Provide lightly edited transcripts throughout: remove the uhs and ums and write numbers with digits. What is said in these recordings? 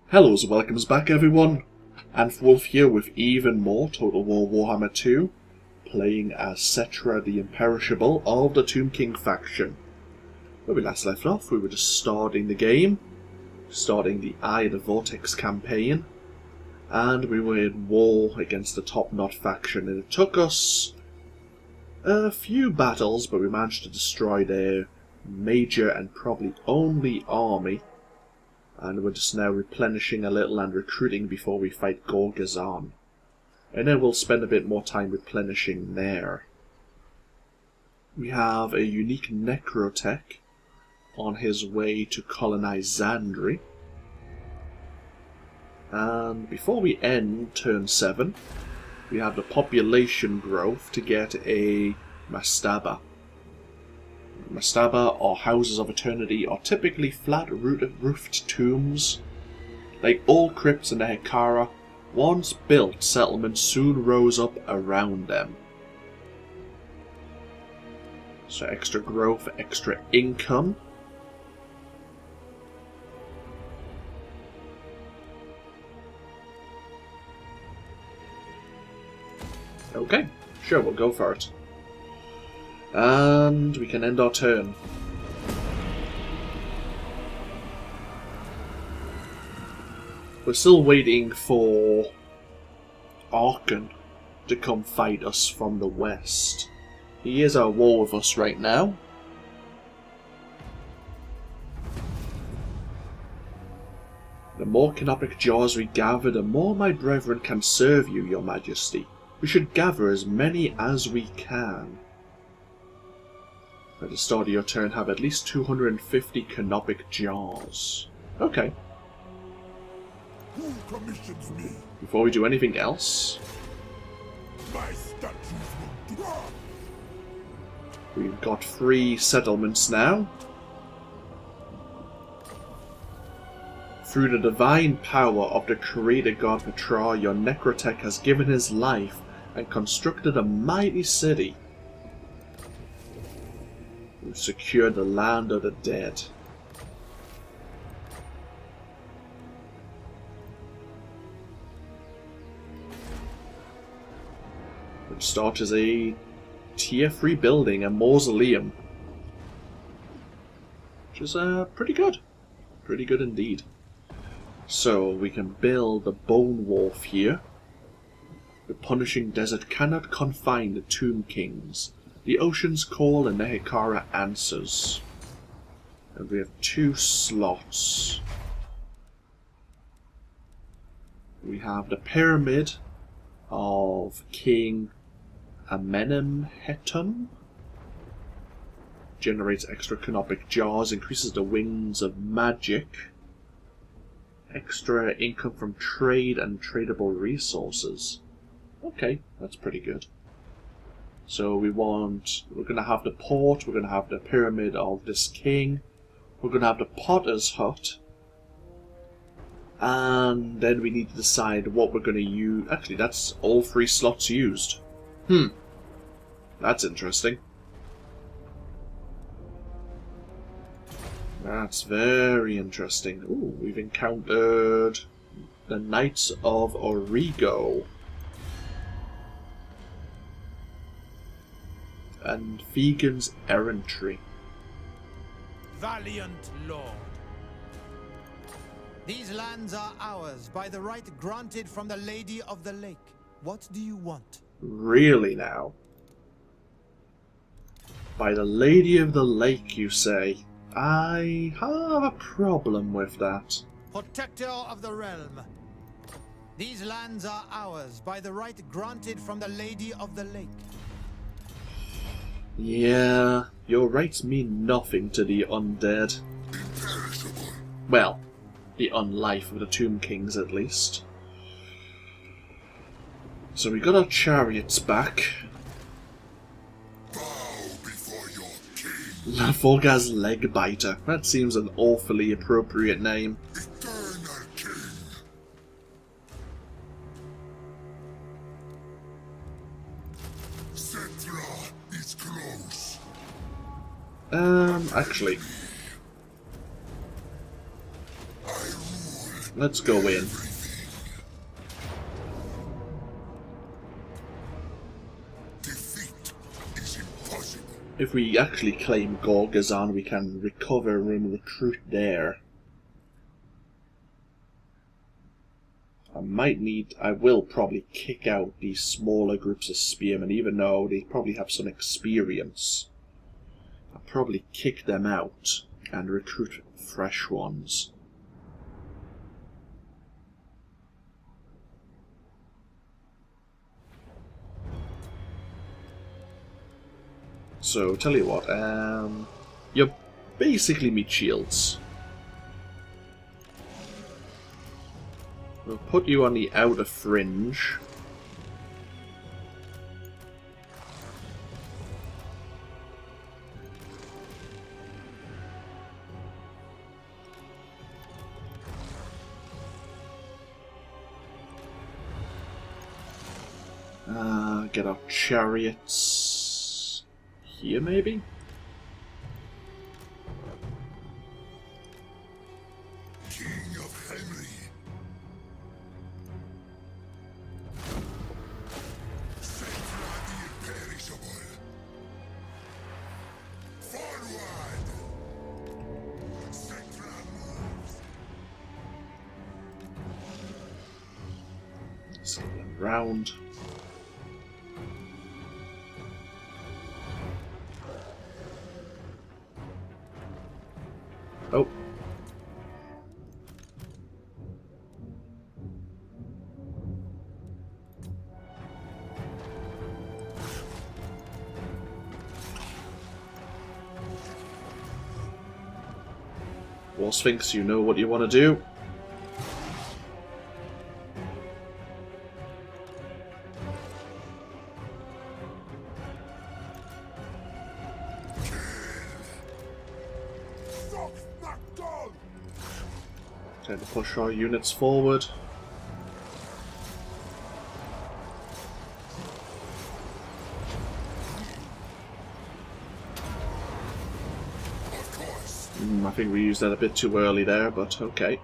Hello and welcomes back everyone, AnthWolf here with even more Total War Warhammer 2, playing as Settra the Imperishable of the Tomb King faction. Where we last left off, we were just starting the game, starting the Eye of the Vortex Campaign, and we were in war against the Top Knot faction, and it took us a few battles, but we managed to destroy their major and probably only army. And we're just now replenishing a little and recruiting before we fight Gorgazan. And then we'll spend a bit more time replenishing there. We have a unique Necrotech on his way to colonize Zandri. And before we end turn 7, we have the population growth to get a Mastaba. Mastaba, or Houses of Eternity, are typically flat-roofed tombs. Like all crypts in the Hekara, once built, settlements soon rose up around them. So extra growth, extra income. Okay, sure, we'll go for it. And we can end our turn. We're still waiting for Arkan to come fight us from the west. He is at war with us right now. The more canopic jaws we gather, the more my brethren can serve you, your majesty. We should gather as many as we can. At the start of your turn, have at least 250 canopic jars. Okay. Who commissions me? Before we do anything else, My statues will drop. we've got 3 settlements now. Through the divine power of the creator god Petra, your Necrotech has given his life and constructed a mighty city. We've secured the land of the dead. Which starts as a tier 3 building, a mausoleum. Which is pretty good. Pretty good indeed. So we can build the Bone Wharf here. The punishing desert cannot confine the Tomb Kings. The oceans call and the Hekara answers. And we have 2 slots. We have the Pyramid of King Amenemhetum. Generates extra canopic jars, increases the wings of magic. Extra income from trade and tradable resources. Okay, that's pretty good. So we're going to have the port, we're going to have the pyramid of this king, we're going to have the potter's hut, and then we need to decide what we're going to use. Actually, that's all 3 slots used. That's interesting. That's very interesting. Ooh, we've encountered the Knights of Origo. And Vegan's Errantry. Valiant Lord. These lands are ours by the right granted from the Lady of the Lake. What do you want? Really now? By the Lady of the Lake, you say? I have a problem with that. Protector of the realm. These lands are ours by the right granted from the Lady of the Lake. Yeah, your rights mean nothing to the undead. Imperishable. Well, the unlife of the Tomb Kings at least. So we got our chariots back. Bow before your king. Laforga's Legbiter. That seems an awfully appropriate name. Eternal king. Settra is close. Actually, Let's go in. Defeat is impossible. If we actually claim Gorgazan, we can recover and recruit there. I will probably kick out these smaller groups of spearmen, even though they probably have some experience. I'll probably kick them out and recruit fresh ones. So, tell you what, you're basically meat shields. We'll put you on the outer fringe. Get our chariots here, maybe? King of Khemri. Settra the Imperishable. Forward! Settra moves. Slow them round. Oh. War Sphinx, you know what you want to do. Time to push our units forward. I think we used that a bit too early there, but okay.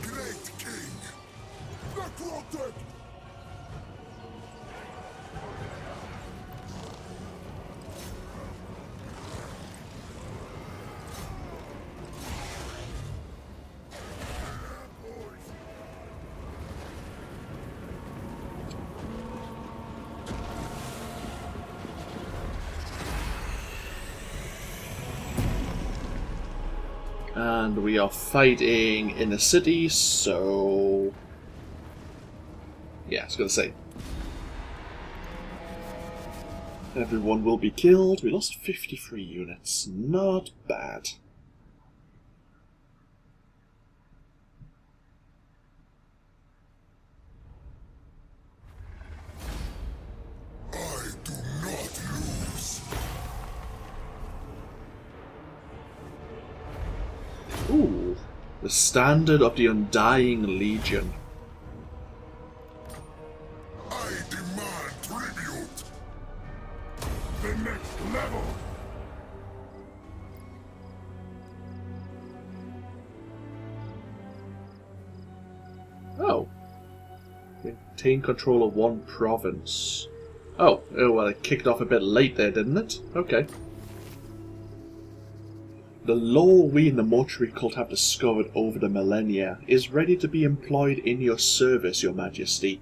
Great King. Necrotic. And we are fighting in the city, so... yeah, I was going to say. Everyone will be killed. We lost 53 units. Not bad. I do not lose. Ooh, the standard of the Undying Legion. I demand tribute. The next level. Oh. Maintain control of one province. Oh, well, it kicked off a bit late there, didn't it? Okay. The lore we in the mortuary cult have discovered over the millennia is ready to be employed in your service, your majesty.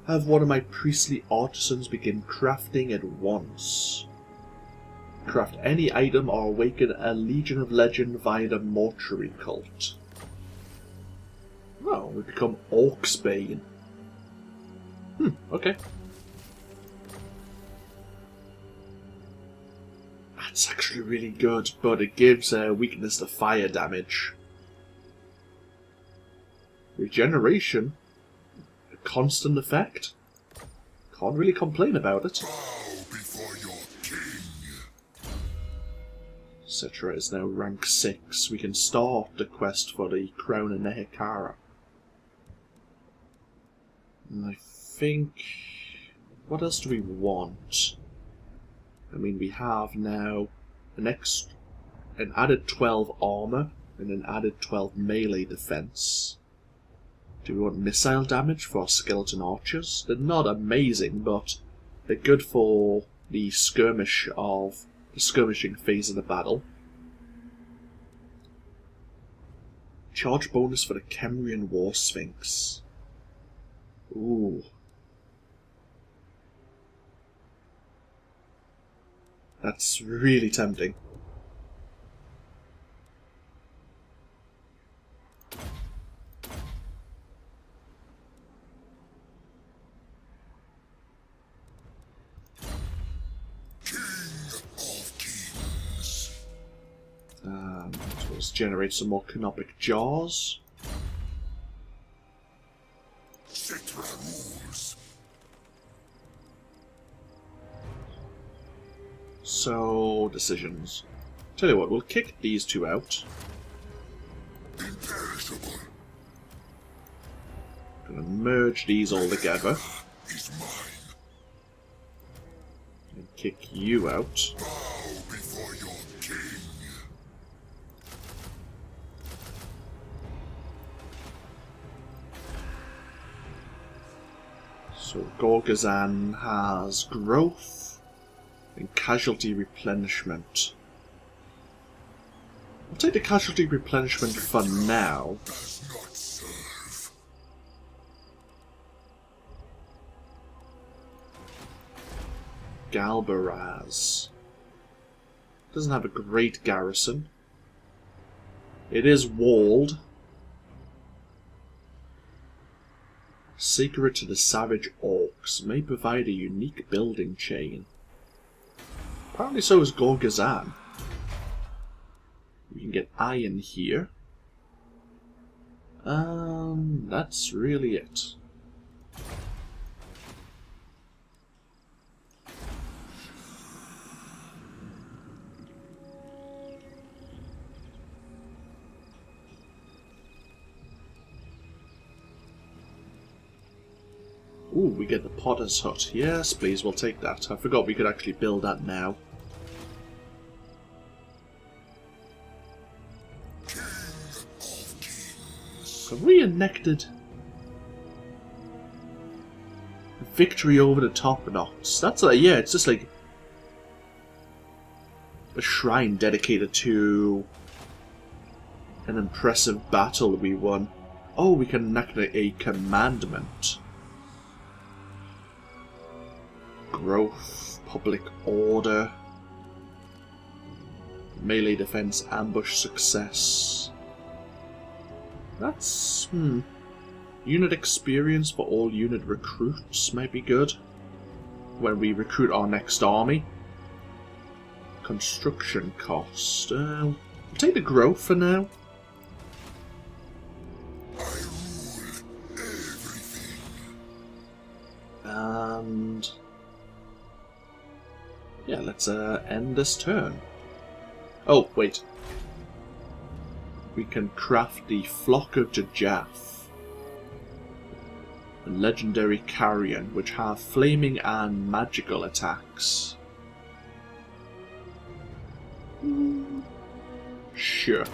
Have one of my priestly artisans begin crafting at once. Craft any item or awaken a Legion of Legend via the mortuary cult. Oh, we become Orcsbane. Okay. That's actually really good, but it gives a weakness to fire damage. Regeneration? A constant effect? Can't really complain about it. Bow before your king. Settra is now rank 6. We can start the quest for the Crown of Nehekara. And I think... what else do we want? I mean, we have now an added 12 armor and an added 12 melee defense. Do we want missile damage for skeleton archers? They're not amazing, but they're good for the skirmishing phase of the battle. Charge bonus for the Khemri and War Sphinx. Ooh. That's really tempting. So let's generate some more canopic jars. Settra rules. So, decisions. Tell you what, we'll kick these two out. Imperishable. Gonna merge these all together. Is mine. And kick you out. Bow before your king. So Gorgazan has growth and casualty replenishment. I'll take the casualty replenishment for now. Does not serve. Galbaraz doesn't have a great garrison. It is walled. Secret to the Savage Orcs may provide a unique building chain. Apparently so is Gorgazan. We can get iron here. That's really it. Ooh, we get the Potter's Hut. Yes, please, we'll take that. I forgot we could actually build that now. Have we enacted victory over the top knots? That's like, yeah, it's just like a shrine dedicated to an impressive battle we won. Oh, we can enact a commandment. Growth, public order, melee defense, ambush success. That's, unit experience for all unit recruits might be good when we recruit our next army. Construction cost. We'll take the growth for now. I rule everything. And yeah, let's end this turn. Oh, wait. We can craft the Flock of Jajaf, a legendary carrion which have flaming and magical attacks. Sure.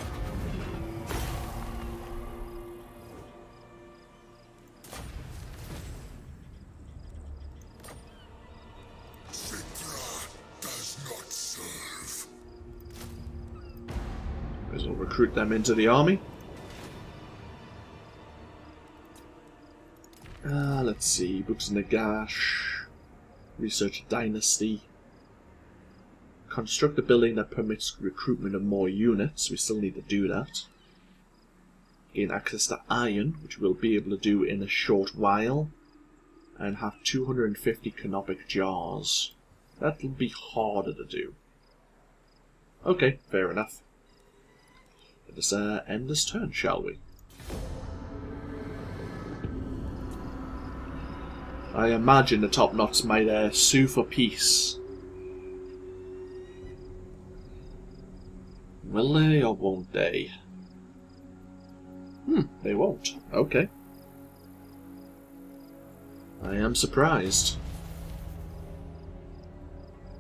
Settra does not serve. May as well recruit them into the army. Let's see. Books Nagash. Research Dynasty. Construct a building that permits recruitment of more units. We still need to do that. Gain access to iron, which we'll be able to do in a short while. And have 250 canopic jars. That'll be harder to do. Okay, fair enough. Let us end this turn, shall we? I imagine the top knots might sue for peace. Will they or won't they? They won't. Okay. I am surprised.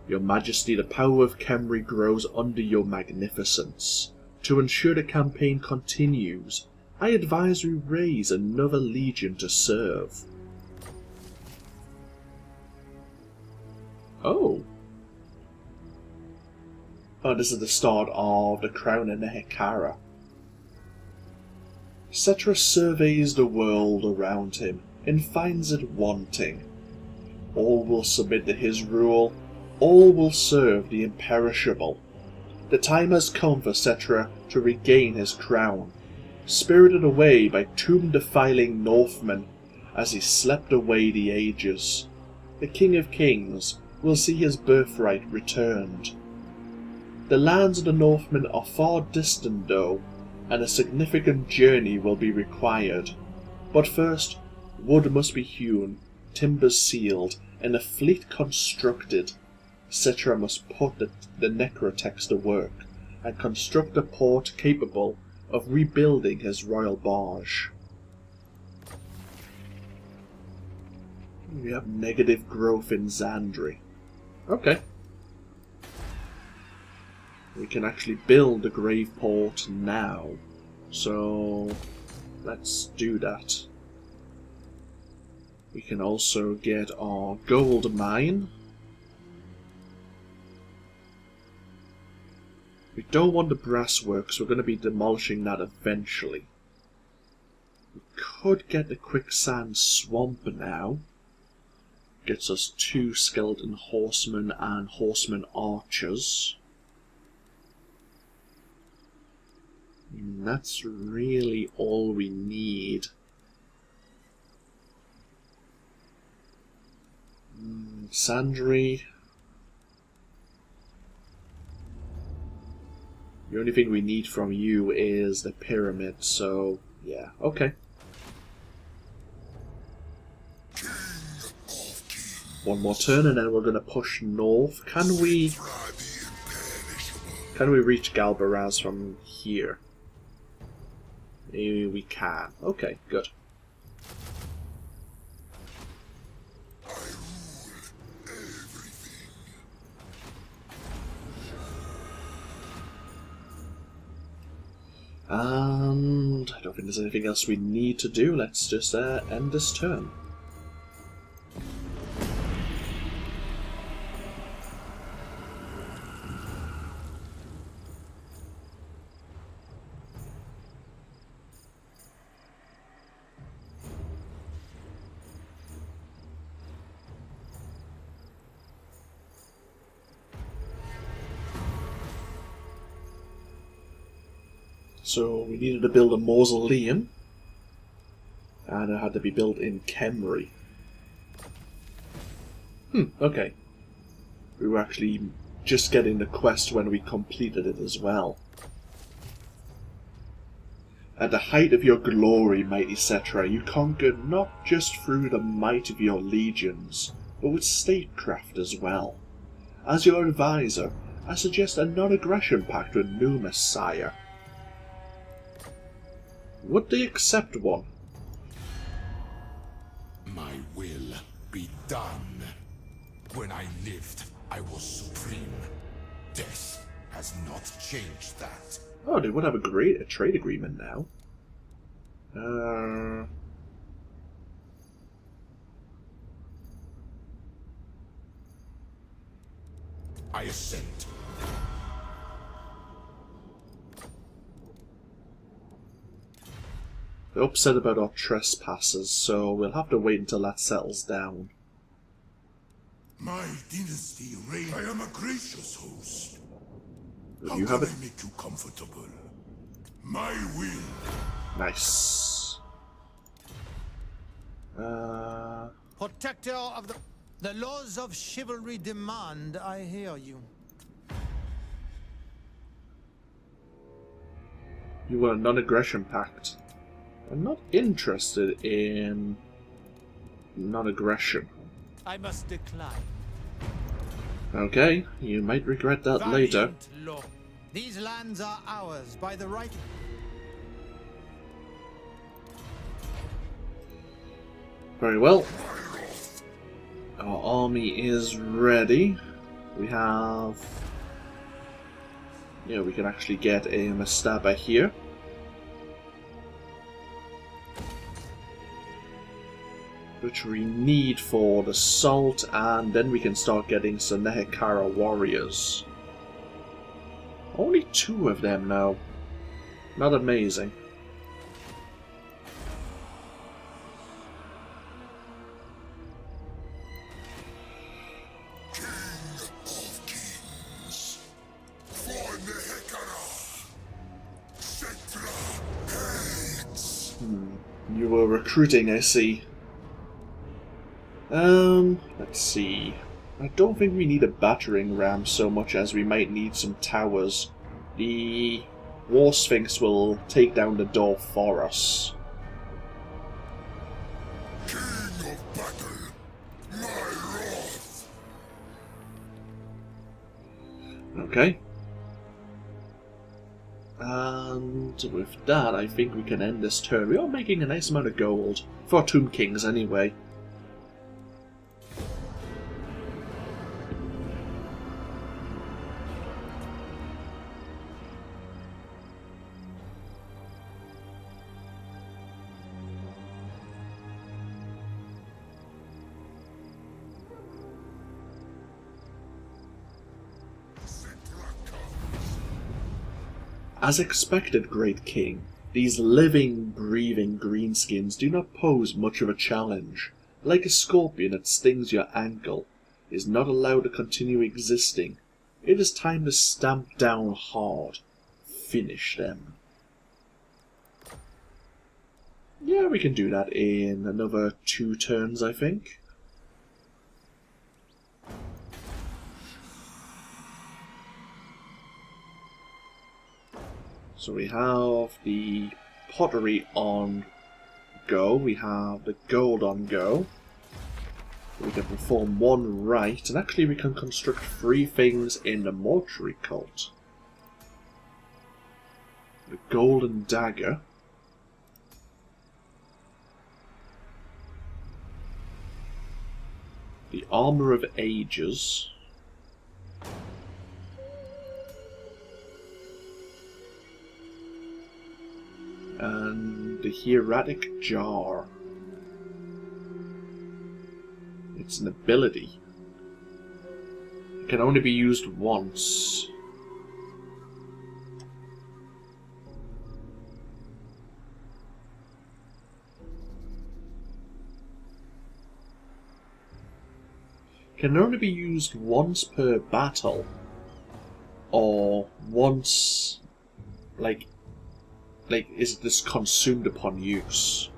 Your Majesty, the power of Khemri grows under your magnificence. To ensure the campaign continues, I advise we raise another legion to serve. Oh. Oh, this is the start of the Crown and the Hekara. Settra surveys the world around him and finds it wanting. All will submit to his rule, all will serve the Imperishable. The time has come for Settra to regain his crown, spirited away by tomb-defiling Northmen as he slept away the ages. The King of Kings will see his birthright returned. The lands of the Northmen are far distant though, and a significant journey will be required. But first, wood must be hewn, timbers sealed, and a fleet constructed. Settra must put the necrotex to work, and construct a port capable of rebuilding his royal barge. We have negative growth in Zandri. Okay. We can actually build the grave port now. So let's do that. We can also get our gold mine. We don't want the brass works, we're going to be demolishing that eventually. We could get the quicksand swamp now. Gets us 2 skeleton horsemen and horseman archers. And that's really all we need. Sandry. The only thing we need from you is the pyramid, so yeah, okay. One more turn and then we're going to push north. Can we reach Galbaraz from here? Maybe we can. Okay, good. And I don't think there's anything else we need to do. Let's just end this turn. So we needed to build a mausoleum, and it had to be built in Khemri. Okay. We were actually just getting the quest when we completed it as well. At the height of your glory, mighty Settra, you conquered not just through the might of your legions, but with statecraft as well. As your advisor, I suggest a non-aggression pact with new Messiah. Would they accept one? My will be done. When I lived, I was supreme. Death has not changed that. Oh, they would have a trade agreement now. I assent. They're upset about our trespasses, so we'll have to wait until that settles down. My dynasty reigns. I am a gracious host. Will How you can have it? I make you comfortable? My will. Nice. Protector of the laws of chivalry demand, I hear you. You want a non-aggression pact. I'm not interested in... non-aggression. I must decline. Okay, you might regret that later. Valiant Lord. These lands are ours by the right. Very well. Our army is ready. We have... yeah, we can actually get a Mastaba here. Which we need for the salt, and then we can start getting some Nehekara warriors. Only 2 of them now. Not amazing. You were recruiting, I see. Let's see. I don't think we need a battering ram so much as we might need some towers. The War Sphinx will take down the door for us. King of battle, my wrath. Okay. And with that, I think we can end this turn. We are making a nice amount of gold. For Tomb Kings, anyway. As expected, Great King, these living, breathing greenskins do not pose much of a challenge. Like a scorpion that stings your ankle, is not allowed to continue existing. It is time to stamp down hard. Finish them. Yeah, we can do that in another 2 turns, I think. So we have the pottery on go, we have the gold on go. We can perform 1 rite, and actually we can construct 3 things in the mortuary cult. The golden dagger. The armor of ages. And the hieratic jar. It's an ability. It can only be used once. Can only be used once per battle. Or once, is this consumed upon use?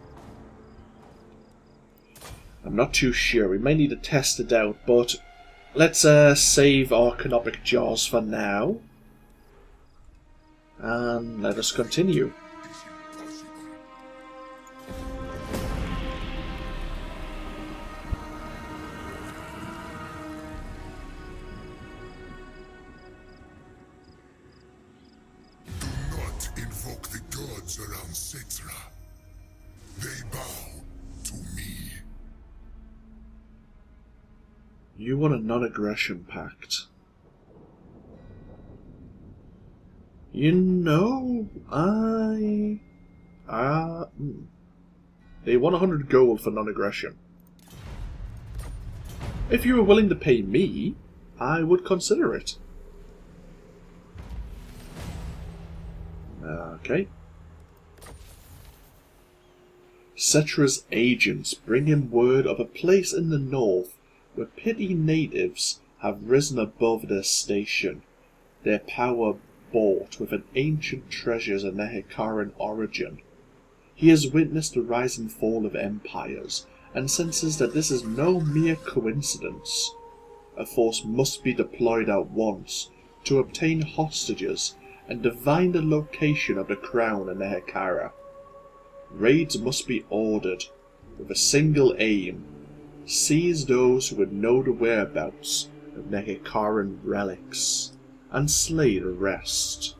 I'm not too sure. We may need to test it out, but let's save our canopic jars for now. And let us continue. Around Settra. They bow to me. You want a non-aggression pact. You know, They want 100 gold for non-aggression. If you were willing to pay me, I would consider it. Okay. Settra's agents bring him word of a place in the north where petty natives have risen above their station, their power bought with an ancient treasures of Nehekaran origin. He has witnessed the rise and fall of empires, and senses that this is no mere coincidence. A force must be deployed at once to obtain hostages and divine the location of the crown in Nehekara. Raids must be ordered, with a single aim, Seize those who would know the whereabouts of Nehekaran relics, and slay the rest.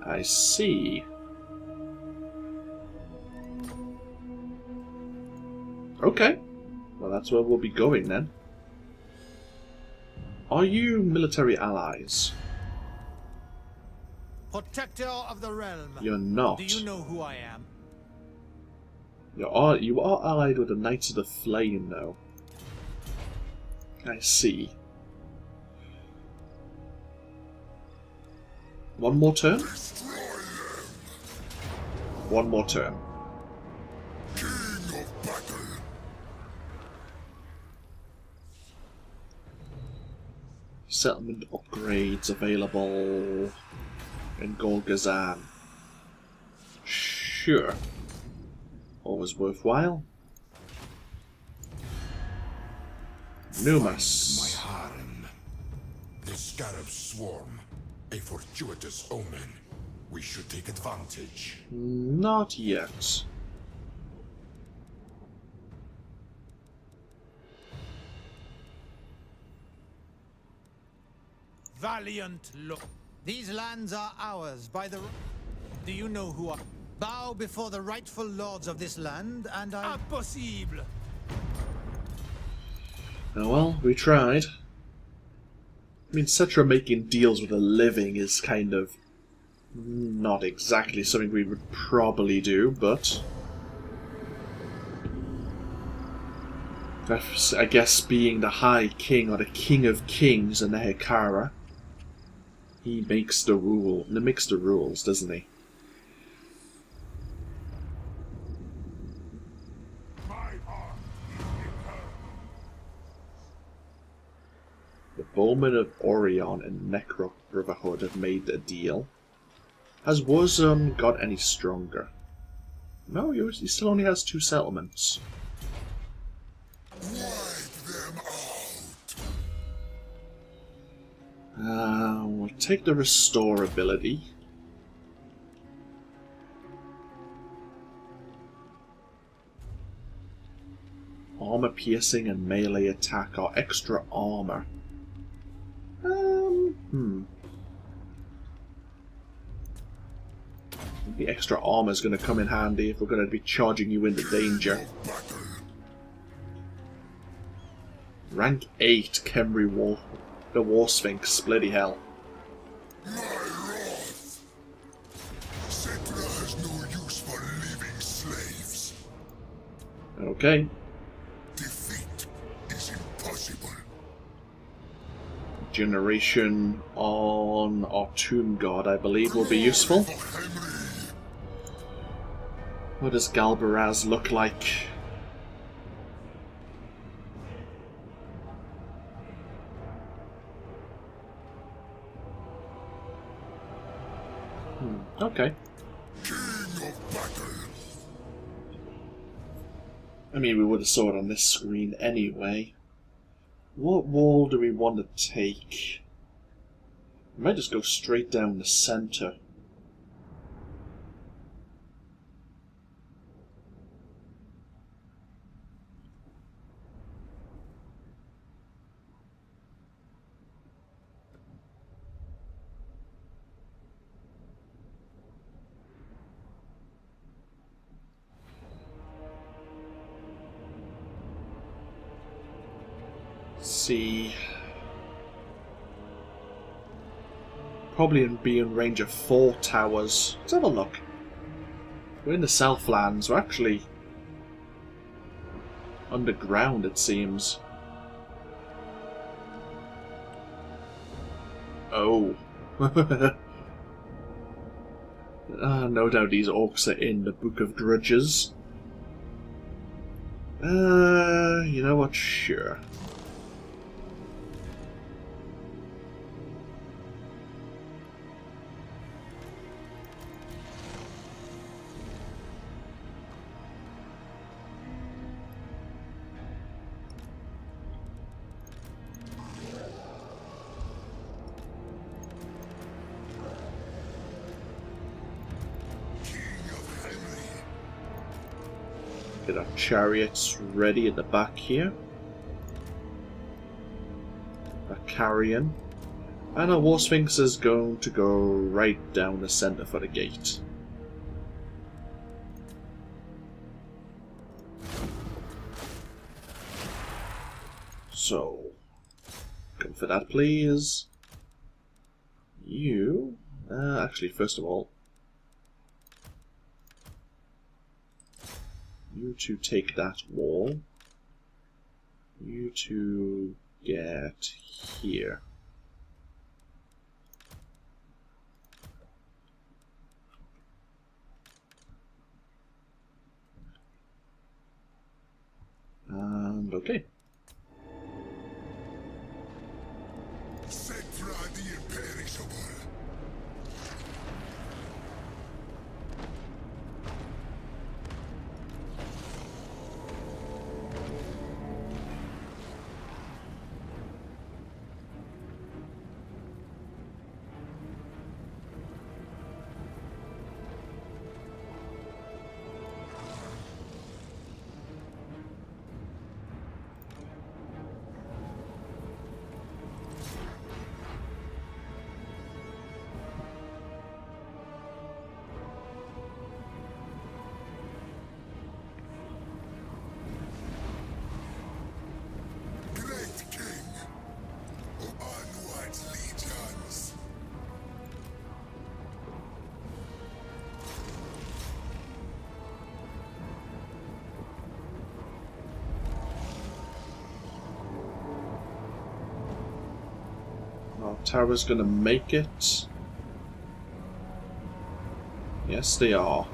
I see. Okay. Well, that's where we'll be going then. Are you military allies? Protector of the realm. You're not. Do you know who I am? You are allied with the Knights of the Flame, though. I see. One more turn? One more turn. King of battle. Settlement upgrades available in Golgazan. Sure. Always worthwhile. Numas. My harem. The scarab swarm. A fortuitous omen. We should take advantage. Not yet. Valiant look. These lands are ours by the... Do you know who I... Bow before the rightful lords of this land, and I... Impossible! Oh well, we tried. I mean, Settra making deals with a living is kind of not exactly something we would probably do, but I guess being the High King or the King of Kings in Nehekara, he makes the rules, doesn't he? The Bowmen of Orion and Necro Brotherhood have made a deal. Has Warzone got any stronger? No, he still only has 2 settlements. Wipe them out. We'll take the Restore ability. Armor piercing and melee attack are extra armor. The extra armor is going to come in handy if we're going to be charging you into danger. Rank 8 Khemri War, the War Sphinx, bloody hell. My wrath. Settra has no use for living slaves. Okay. Defeat is impossible. Generation on our Tomb God, I believe, will be useful. For Khemri. What does Galbaraz look like? Okay. King of battle. I mean, we would have saw it on this screen anyway. What wall do we want to take? We might just go straight down the center. See, probably be in range of 4 towers. Let's have a look. We're in the Southlands. We're actually underground, it seems. Oh. No doubt these orcs are in the Book of Grudges. You know what? Sure. Get our chariots ready at the back here. Our carrion. And our War Sphinx is going to go right down the centre for the gate. So, come for that, please. You... actually, first of all, you two take that wall. You two get here. And okay. Settra the Imperishable. Great King of Onward's legions. Our tower's gonna make it. Yes, they are.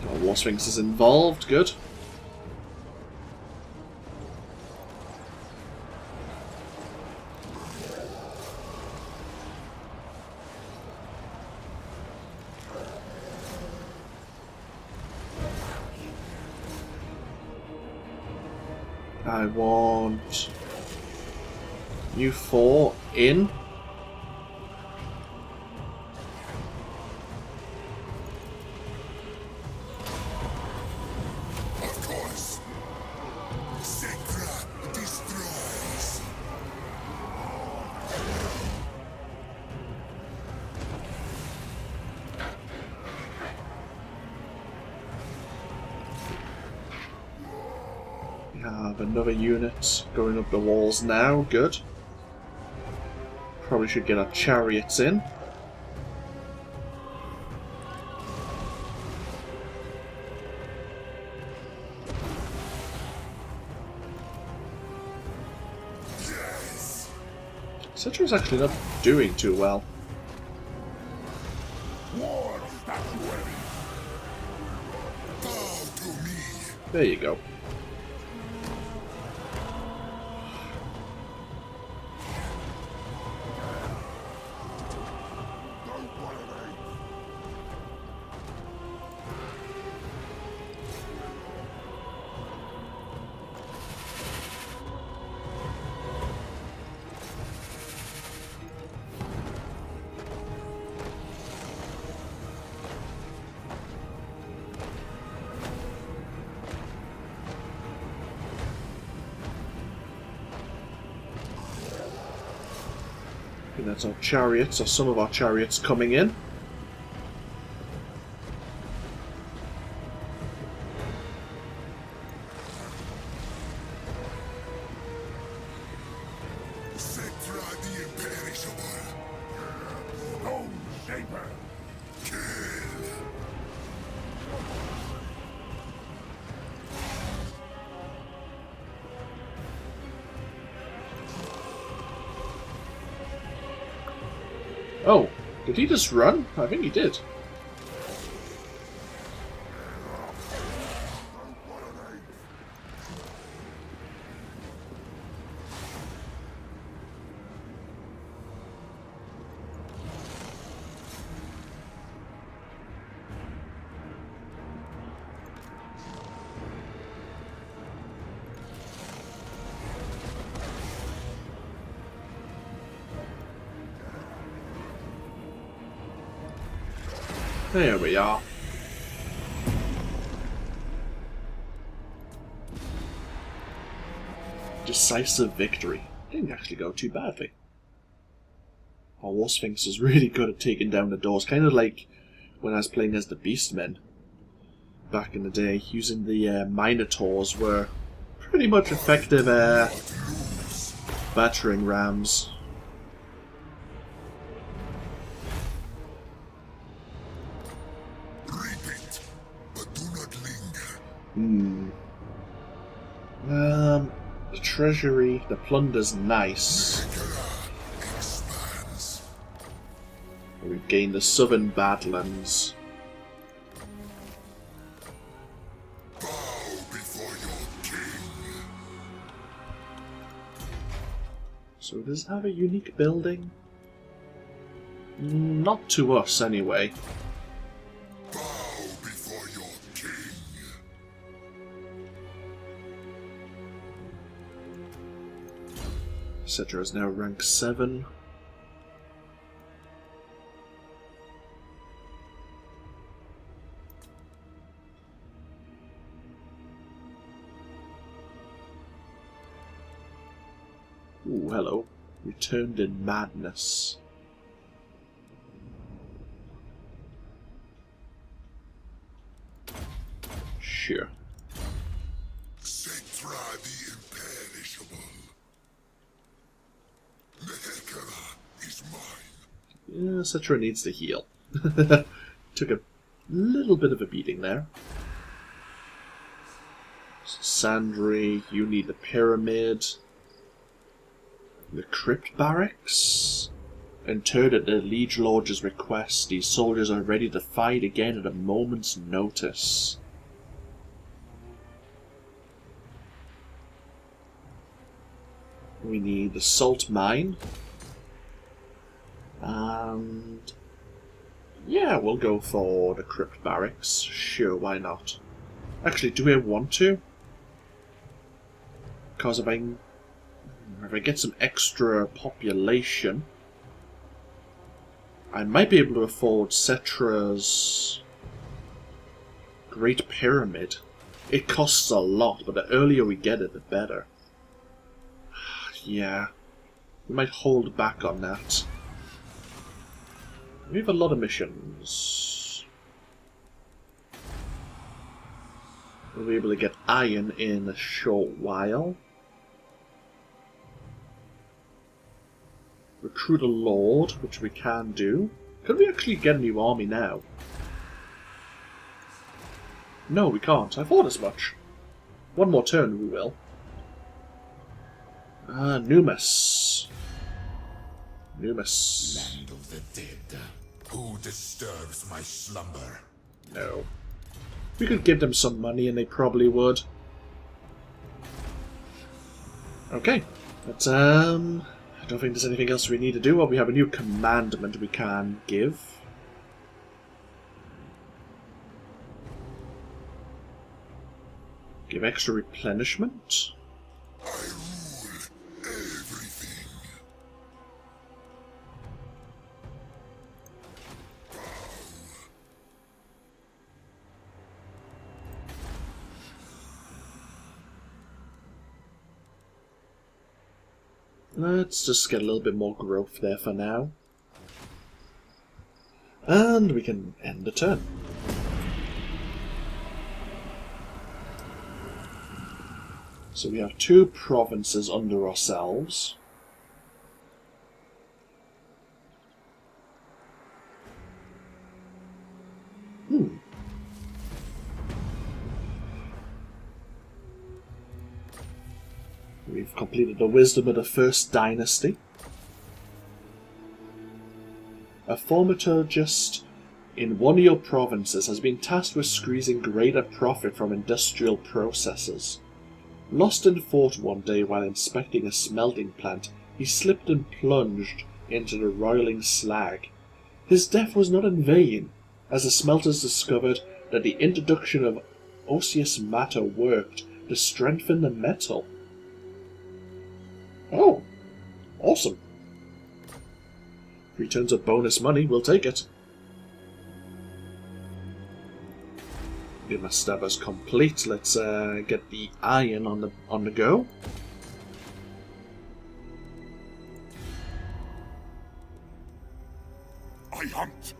Our War Sphinx is involved, good. I want you four in. Of course. Settra destroys. We have another unit going up the walls now, good. Probably should get our chariots in. Yes. Settra's actually not doing too well. War statuary. Bow to me. There you go. And that's our chariots, or some of our chariots coming in. Settra the Imperishable. Stone Shaper. Kill. Oh, did he just run? I think he did. There we are. Decisive victory. Didn't actually go too badly. Our War Sphinx is really good at taking down the doors, kind of like when I was playing as the Beastmen back in the day. Using the Minotaurs were pretty much effective battering rams. The treasury, the plunder's nice. We've gained the southern Badlands. Bow before your king. So does it have a unique building? Not to us, anyway. Settra is now rank 7. Ooh, hello. Returned in madness. Sure. Settra the Imperishable. Is mine. Yeah, Settra needs to heal. Took a little bit of a beating there. Sandry, you need the pyramid. The crypt barracks. Interred at the Liege Lord's request, these soldiers are ready to fight again at a moment's notice. We need the salt mine. And yeah, we'll go for the crypt barracks. Sure, why not? Actually, do I want to? Because if I get some extra population, I might be able to afford Settra's Great Pyramid. It costs a lot, but the earlier we get it, the better. Yeah, we might hold back on that. We have a lot of missions. We'll be able to get iron in a short while. Recruit a lord, which we can do. Could we actually get a new army now? No, we can't. I thought as much. One more turn, we will. Numus. Numus. Land of the dead. Who disturbs my slumber? No. We could give them some money and they probably would. Okay. But, I don't think there's anything else we need to do. Well, we have a new commandment we can give. Give extra replenishment. I rule everything. Let's just get a little bit more growth there for now. And we can end the turn. So we have 2 provinces under ourselves. We've completed the wisdom of the first dynasty. a thaumaturgist in one of your provinces has been tasked with squeezing greater profit from industrial processes. Lost in thought one day while inspecting a smelting plant, he slipped and plunged into the roiling slag. His death was not in vain, as the smelters discovered that the introduction of osseous matter worked to strengthen the metal. Oh, awesome. Returns of bonus money, we'll take it. The Mastaba's complete. Let's get the iron on the go. I hunt.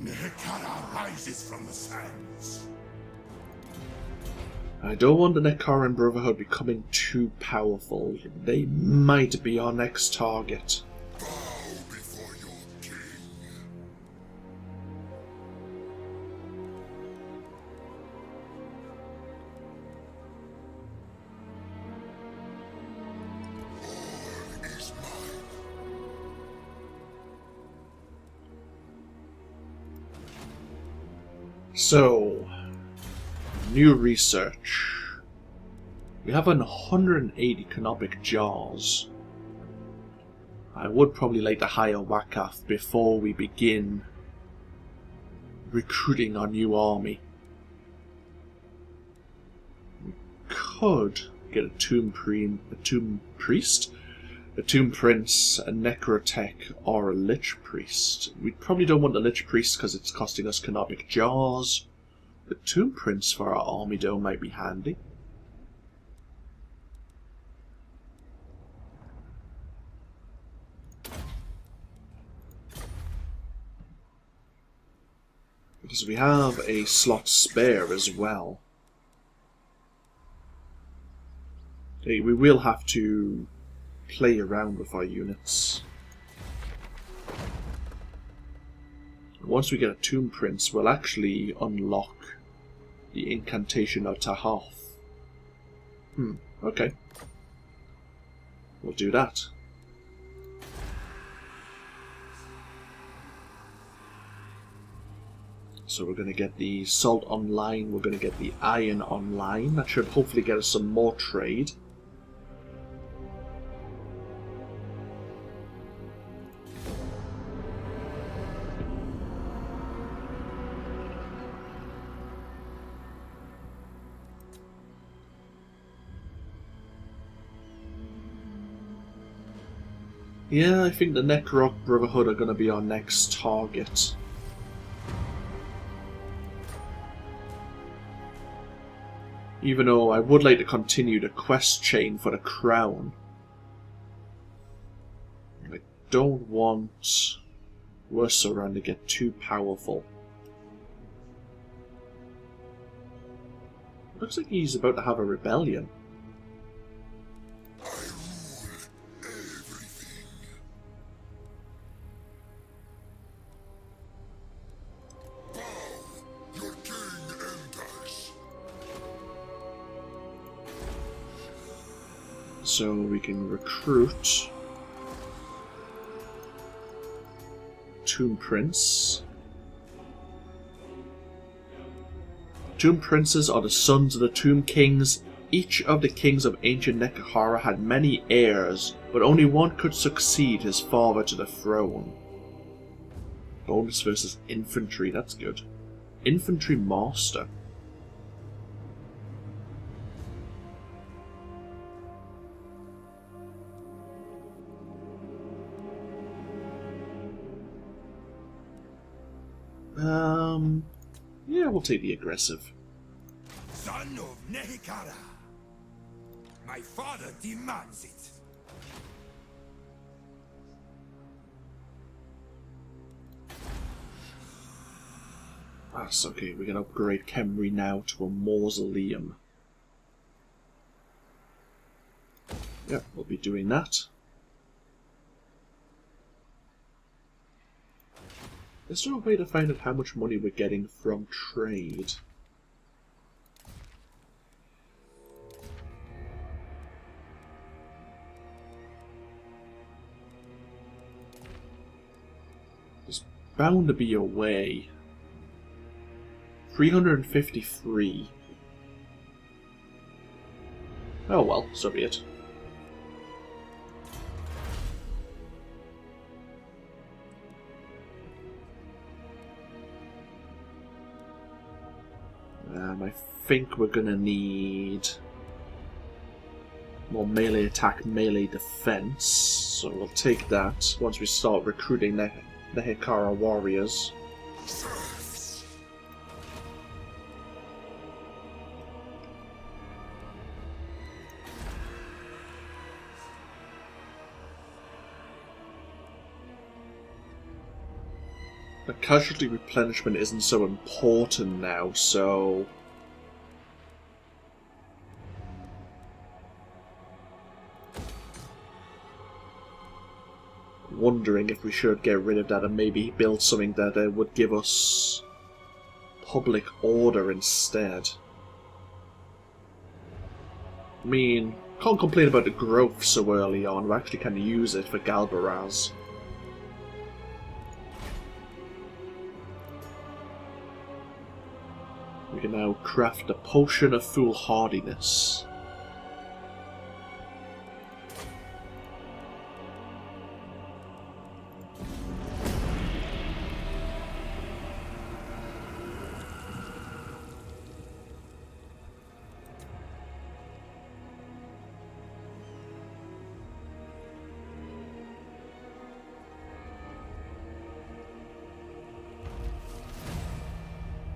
Nehekara rises from the sands. I don't want the Nekaran Brotherhood becoming too powerful. They might be our next target. Bow before your king. All is mine. So, new research. We have 180 canopic jars. I would probably like to hire Wakaf before we begin recruiting our new army. We could get a tomb priest, a tomb prince, a necrotech, or a lich priest. We probably don't want the lich priest because it's costing us canopic jars. The tomb prince for our army though might be handy. Because we have a slot spare as well. Okay, we will have to play around with our units. Once we get a tomb prince, we'll actually unlock the incantation of Tahath. Okay. We'll do that. So we're going to get the salt online, we're going to get the iron online. That should hopefully get us some more trade. Yeah, I think the Necroc Brotherhood are going to be our next target. Even though I would like to continue the quest chain for the crown. I don't want Wursaran to get too powerful. Looks like he's about to have a rebellion. So we can recruit Tomb Prince. Tomb Princes are the sons of the Tomb Kings. Each of the kings of ancient Nekahara had many heirs, but only one could succeed his father to the throne. Bonus versus infantry, that's good. Infantry Master. Yeah, we'll take the aggressive. Son of Nehekara. My father demands it. That's okay, we can upgrade Khemri now to a mausoleum. Yeah, we'll be doing that. Is there a way to find out how much money we're getting from trade? bound to be a way. 353. Oh well, so be it. I think we're gonna need more melee attack, melee defense, so we'll take that once we start recruiting the Hekara warriors. The casualty replenishment isn't so important now, so wondering if we should get rid of that and maybe build something that would give us public order instead. I mean, can't complain about the growth so early on, we actually can use it for Galbaraz. We can now craft a potion of foolhardiness.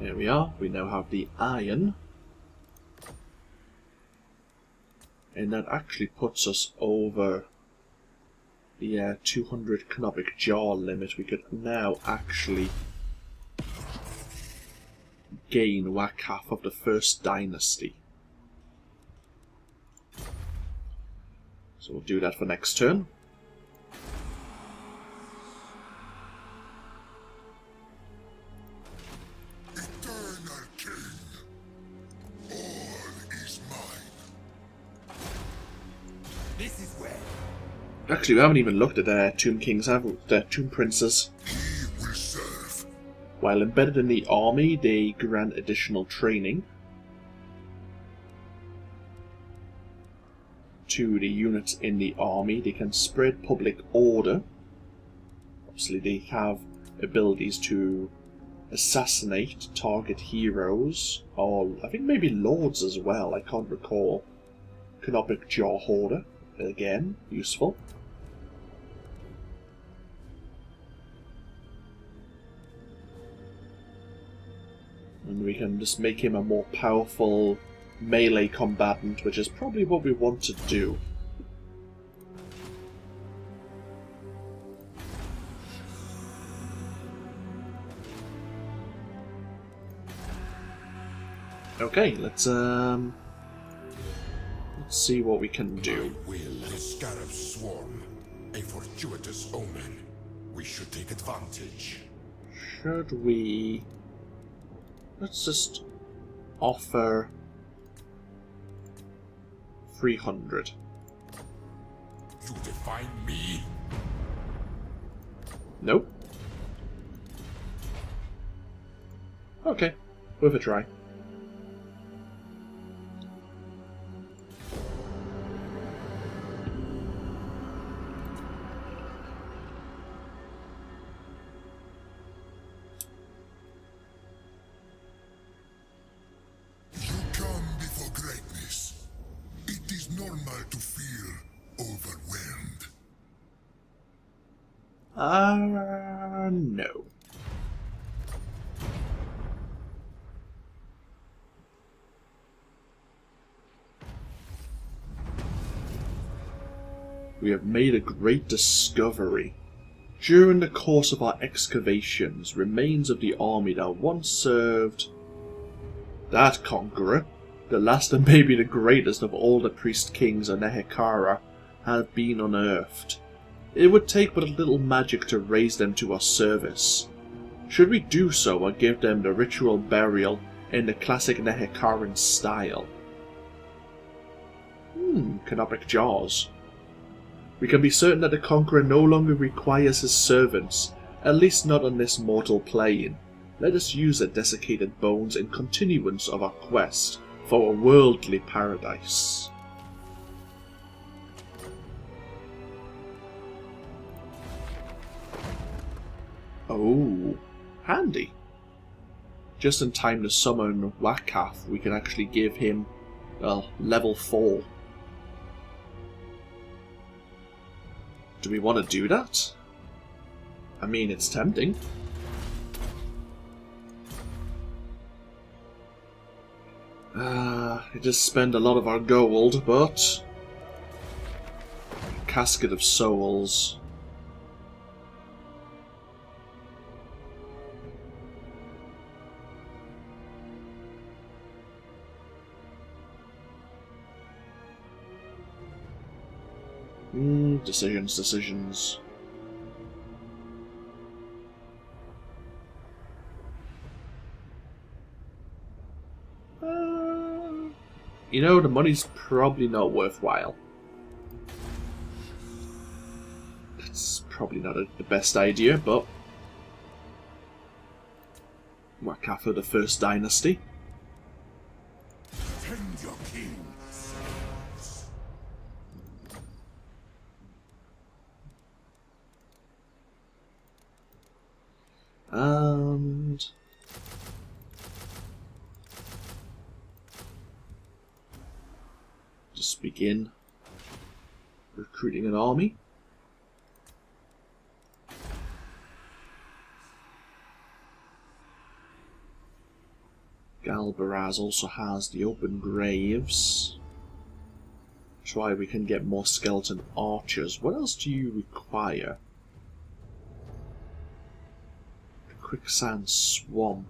There we are, we now have the iron. And that actually puts us over the 200 canopic jaw limit. We could now actually gain whack half of the first dynasty. So we'll do that for next turn. Actually, we haven't even looked at their Tomb Kings, have we? Their Tomb Princes. While embedded in the army, they grant additional training to the units in the army. They can spread public order. Obviously, they have abilities to assassinate target heroes, or I think maybe lords as well, I can't recall. Canopic Jaw Hoarder, again, useful. And we can just make him a more powerful melee combatant, which is probably what we want to do. Okay, let's see what we can do. The scarab swarm, a fortuitous omen. We should take advantage. Should we? Let's just offer 300. You define me? Nope. Okay, worth a try. No. We have made a great discovery. During the course of our excavations, remains of the army that once served that conqueror, the last and maybe the greatest of all the priest kings of Nehekara, have been unearthed. It would take but a little magic to raise them to our service. Should we do so or give them the ritual burial in the classic Nehekaran style? Canopic Jaws. We can be certain that the Conqueror no longer requires his servants, At least not on this mortal plane. Let us use the desiccated bones in continuance of our quest for a worldly paradise. Oh, handy. Just in time to summon Wakaf, we can actually give him, well, level 4. Do we want to do that? I mean, it's tempting. It does spend a lot of our gold, but... Casket of Souls. Decisions. You know, the money's probably not worthwhile. It's probably not the best idea, but... Wakaf, the First Dynasty. Defend your king. And... just begin recruiting an army. Galbaraz also has the open graves. Try we can get more skeleton archers. What else do you require? Quicksand swamp.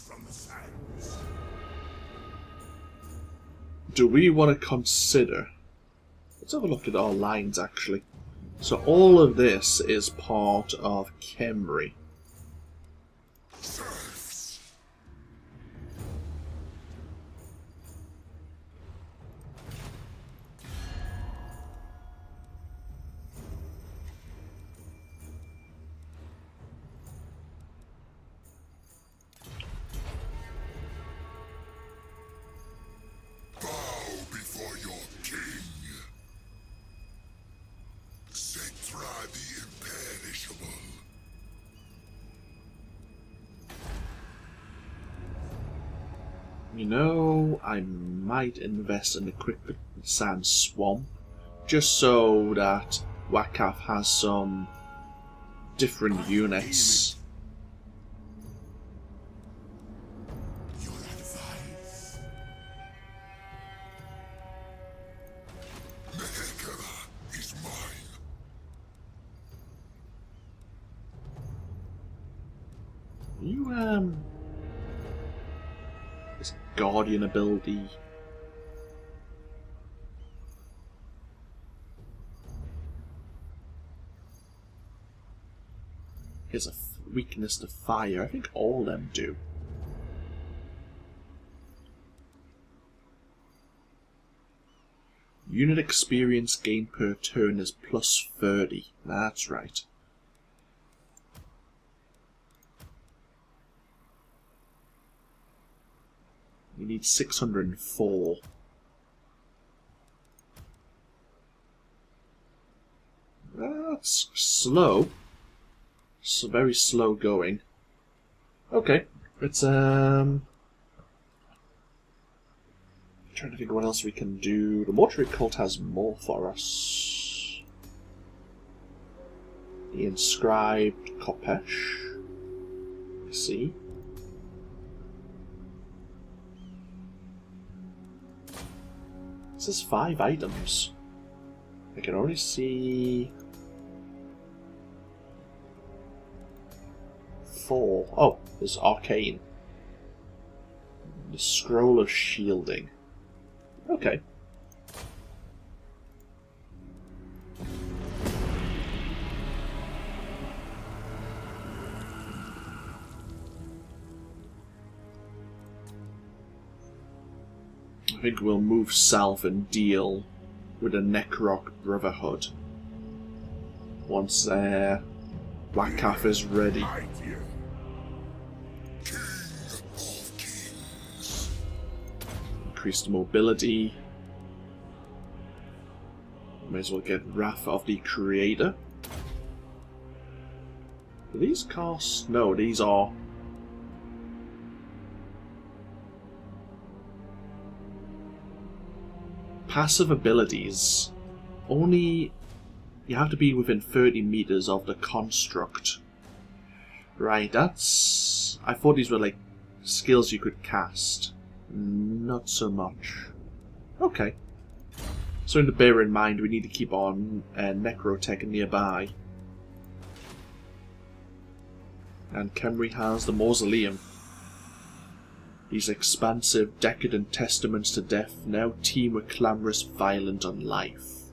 From the sands. Do we want to consider... Let's have a look at our lines, actually. So all of this is part of Khemri. Before your king, Settra the Imperishable. You know, I might invest in the Quicksand swamp, just so that Wakaf has some different units. Your advice. Mehekara is mine. You, this Guardian ability. Here's a weakness to fire. I think all of them do. Unit experience gained per turn is plus 30. That's right. You need 604. That's slow. It's very slow going. Okay, it's trying to think what else we can do. The Mortuary Cult has more for us. The Inscribed Kopesh. Let's see. This is 5 items. I can only see 4. Oh, there's Arcane. The Scroll of Shielding. Okay. think we'll move south and deal with the Necroc Brotherhood once Black Calf is ready. Increased mobility. May as well get Wrath of the Creator. Do these cost? No, these are... passive abilities. Only... you have to be within 30 meters of the construct. Right, that's... I thought these were like skills you could cast. Not so much. Okay. Something to bear in mind, we need to keep on Necrotech nearby. And Khemri has the Mausoleum. These expansive, decadent testaments to death now teem with clamorous, violent on life.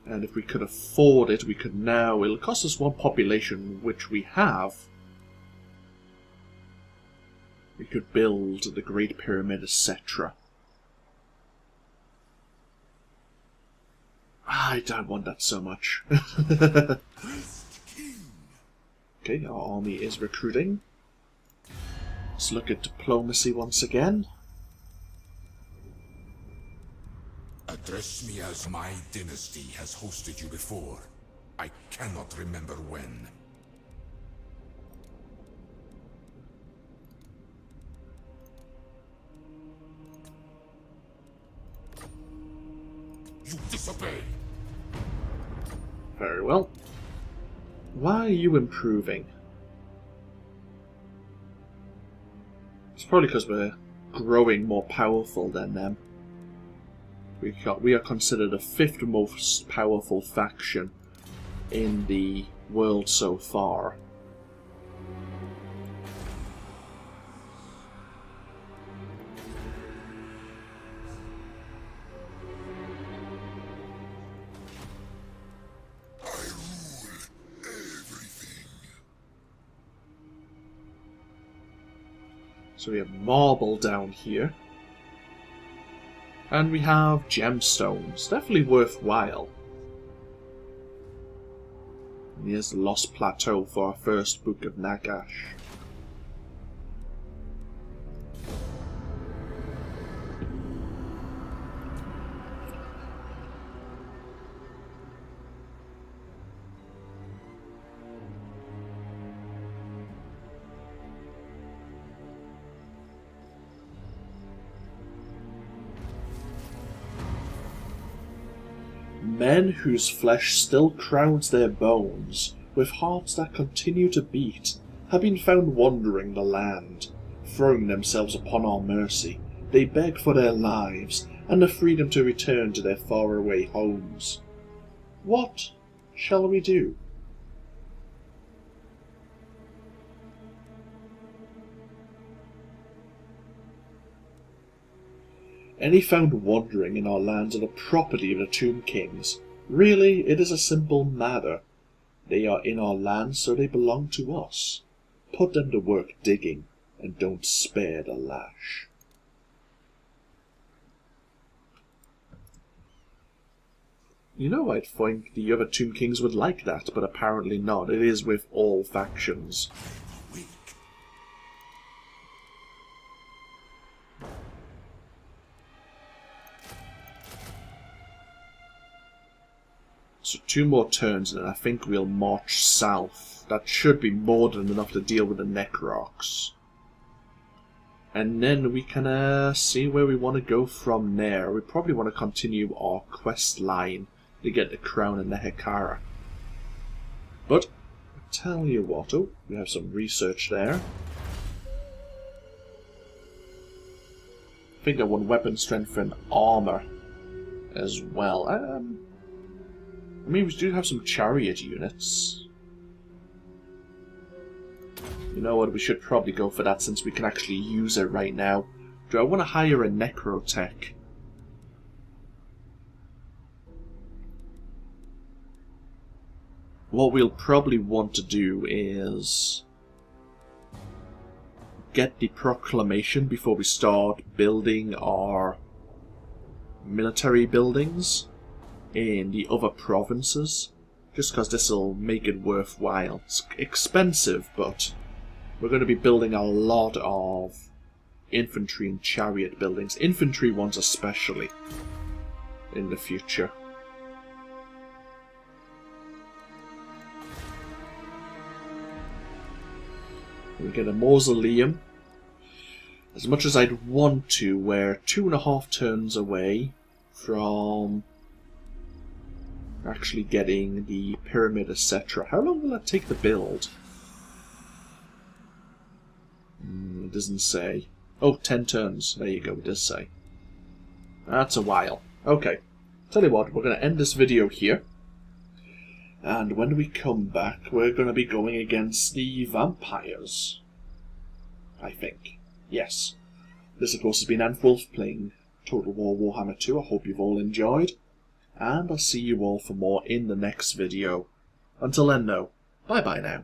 And if we could afford it, we could now... it'll cost us 1 population, which we have. We could build the Great Pyramid of Settra. I don't want that so much. Okay, our army is recruiting. Let's look at diplomacy once again. Address me as my dynasty has hosted you before. I cannot remember when. You disobey! Very well. Why are you improving? It's probably because we're growing more powerful than them. We are considered the 5th most powerful faction in the world so far. So we have marble down here. And we have gemstones. Definitely worthwhile. And here's the Lost Plateau for our first Book of Nagash. Men whose flesh still crowds their bones, with hearts that continue to beat, have been found wandering the land. Throwing themselves upon our mercy, they beg for their lives and the freedom to return to their faraway homes. What shall we do? Any found wandering in our lands are the property of the Tomb Kings. Really, it is a simple matter. They are in our lands, so they belong to us. Put them to work digging, and don't spare the lash. You know, I'd think the other Tomb Kings would like that, but apparently not. It is with all factions. So 2 more turns and then I think we'll march south. That should be more than enough to deal with the Necrocs. And then we can see where we want to go from there. We probably want to continue our quest line to get the Crown and the Hekara. But, I tell you what, oh, we have some research there. I think I want weapon strength and armor as well. I mean, we do have some chariot units. You know what, we should probably go for that since we can actually use it right now. Do I want to hire a Necrotech? What we'll probably want to do is get the proclamation before we start building our military buildings in the other provinces, just because this will make it worthwhile. It's expensive, but we're going to be building a lot of infantry and chariot buildings, infantry ones especially, in the future. We get a mausoleum. As much as I'd want to, we're 2.5 turns away from actually getting the pyramid, etc. How long will that take to build? It doesn't say. Oh, 10 turns. There you go, it does say. That's a while. Okay. Tell you what, we're going to end this video here. And when we come back, we're going to be going against the vampires. I think. Yes. This, of course, has been AnthWolf playing Total War Warhammer 2. I hope you've all enjoyed. And I'll see you all for more in the next video. Until then, though, bye-bye now.